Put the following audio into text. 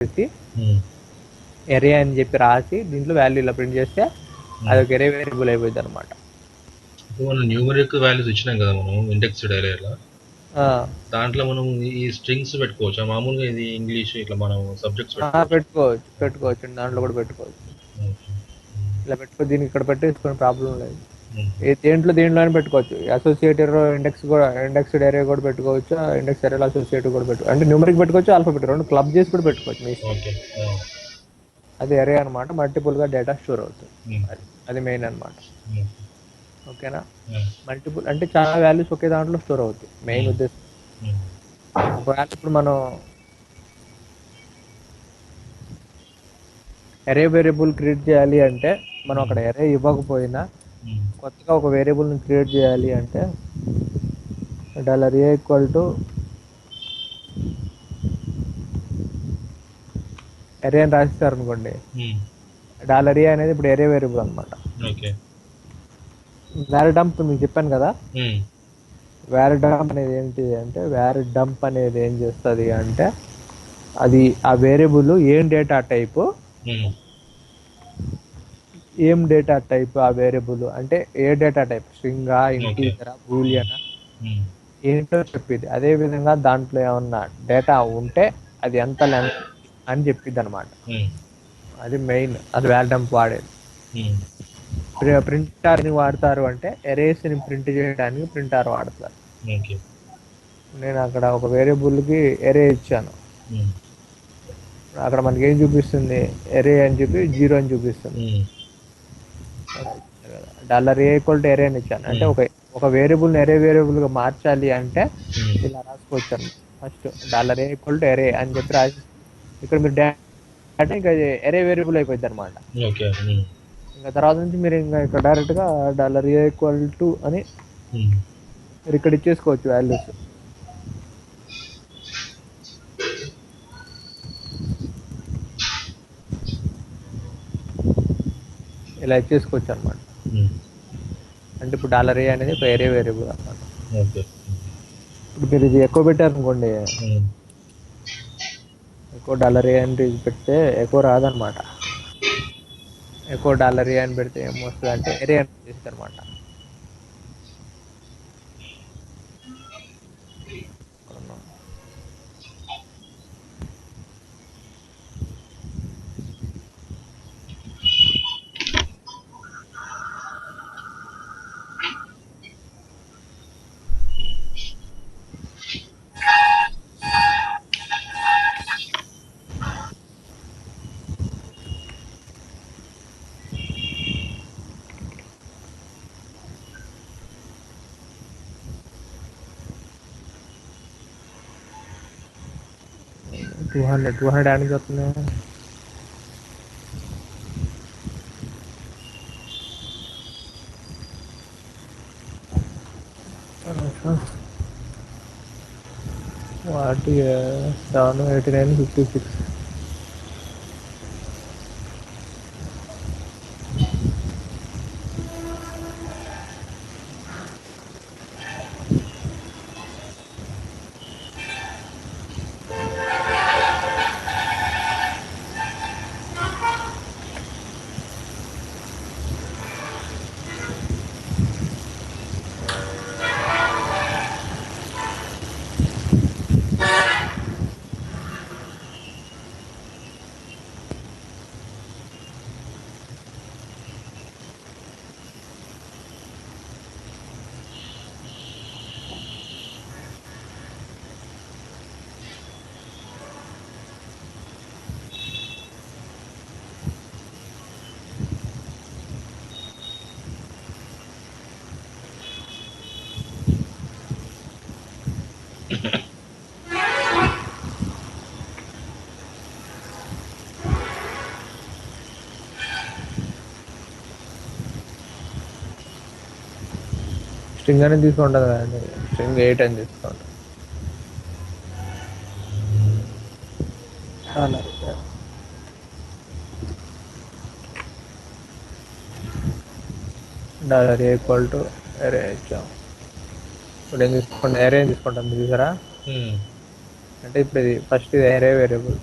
చేసి హ్మ్. ఎరే అని చెప్పి రాసి దీంట్లో వాల్యూ ఇలా ప్రింట్ చేస్తే హ్మ్. అదొక ఎరే వేరియబుల్ అయిపోయింది అనమాట. ఇప్పుడు మనం న్యూమరిక్ వాల్యూస్ ఇచ్చినాం కదా మనం ఇండెక్స్డ్ అరేలో. దాంట్లో మనం ఈ స్ట్రింగ్స్ పెట్టుకోవచ్చా? మామూలుగా ఇది ఇంగ్లీష్ ఇట్లా మనం సబ్జెక్ట్స్ పెట్టుకోవచ్చా? పెట్టుకోవచ్చు దాంట్లో కూడా పెట్టుకోవచ్చు. ఓకే. ఇలా పెట్టుకో, దీనికి ఇక్కడ పెట్టేసుకునే ప్రాబ్లం లేదు. హ్మ్. దేంట్లో అయినా పెట్టుకోవచ్చు. అసోసియేటివ్ ఇండెక్స్ కూడా, ఇండెక్స్డ్ ఎరే కూడా పెట్టుకోవచ్చు, ఇండెక్స్ ఎరేలో అసోసియేటివ్ కూడా పెట్టుకోవచ్చు. అంటే న్యూమరిక్ పెట్టుకోవచ్చు, ఆల్ఫాబెట్ రెండు క్లబ్ చేసి కూడా పెట్టుకోవచ్చు మీ ఇష్టం. ఓకే. అది ఎరే అనమాట, మల్టిపుల్ గా డేటా స్టోర్ అవుతుంది. హ్మ్. అది మెయిన్ అనమాట. హ్మ్. ఓకేనా. హ్మ్. మల్టిపుల్ అంటే చాలా వాల్యూస్ ఒకే దాంట్లో స్టోర్ అవుతాయి, మెయిన్ హ్మ్. ఉద్దేశం. హ్మ్. ఒకవేళ ఇప్పుడు మనం ఎరే వేరియబుల్ క్రియేట్ చేయాలి అంటే, మనం అక్కడ ఎరే ఇవ్వకపోయినా హ్మ్. కొత్తగా ఒక వేరియబుల్ని క్రియేట్ చేయాలి అంటే $a ఈక్వల్ టు ఎరే అని రాసిస్తారు అనుకోండి. హ్మ్. $a అనేది ఇప్పుడు ఎరే వేరియబుల్ అనమాట. ఓకే. వేర్ డంప్ మీకు చెప్పాను కదా. హ్మ్. వేర్ డంప్ అనేది ఏంటి అంటే, వేర్ డంప్ అనేది ఏం చేస్తుంది అంటే, అది ఆ వేరియబుల్ ఏం డేటా టైప్, హ్మ్. ఆ వేరియబుల్ అంటే ఏ డేటా టైప్, స్ట్రింగా, ఓకే. ఇంటీజరా, బూలియనా, హ్మ్. ఏంటో చెప్పింది. అదే విధంగా దాంట్లో ఏమన్నా డేటా ఉంటే అది ఎంత లెంత్ అని చెప్పిద్ది అనమాట. హ్మ్. అది మెయిన్, అది వేర్ డంప్ వాడేది. హ్మ్. ప్రింటర్ ని వాడతారు అంటే ఎరేస్ ని ప్రింట్ చేయడానికి ప్రింటర్ వాడతారు. ఓకే. నేను అక్కడ ఒక వేరియబుల్ కి ఎరే ఇచ్చాను, హ్మ్. అక్కడ మనకి ఏం చూపిస్తుంది, ఎరే అని చెప్పి 0 అని చూపిస్తుంది. హ్మ్. $a ఈక్వల్ టు ఎరే అని ఇచ్చాను అంటే, హ్మ్. ఒక వేరియబుల్ ఎరే వేరియబుల్ గా మార్చాలి అంటే హ్మ్. ఇలా రాసుకోవచ్చు అన్నమాట. ఫస్ట్ $a ఈక్వల్ టు ఎరే అని చెప్పి రాసి, ఇక్కడ మీరు డేటా ఇంకా ఎరే వేరియబుల్ అయిపోయింది అనమాట. ఓకే. హ్మ్. ఇంకా తర్వాత నుంచి మీరు ఇంకా ఇక్కడ డైరెక్ట్ గా $a ఈక్వల్ టు అని హ్మ్. మీరు ఇక్కడ ఇచ్చేసుకోవచ్చు వాల్యూస్. ఇలా ఇచ్చేసుకోవచ్చు అనమాట. హ్మ్. అంటే ఇప్పుడు $a అనేది ఒక ఎరే వేరియబుల్ అనమాట. ఓకే. ఇప్పుడు మీరు ఇది ఎక్కువ పెట్టారు అనుకోండి, హ్మ్. ఎక్కువ $a అని పెడితే ఎక్కువ రాదనమాట. ఎక్కువ $a అని పెడితే ఏమొస్తుంది అంటే ఎరే అని వచ్చేస్తుంది అనమాట. టూ హండ్రెడ్ యాడ్కి వస్తుంది. వాటి 789.56. స్ట్రింగ్ అనేది తీసుకుంటుంది కదండి, స్ట్రింగ్ 8 అని తీసుకోండి. $a ఈక్వల్ టు ఎరే ఇచ్చాం. ఇప్పుడు ఏం తీసుకోండి, ఎరే తీసుకుంటాం చూసారా. హ్మ్. అంటే ఇప్పుడు ఇది ఫస్ట్ ఇది ఎరే వేరియబుల్,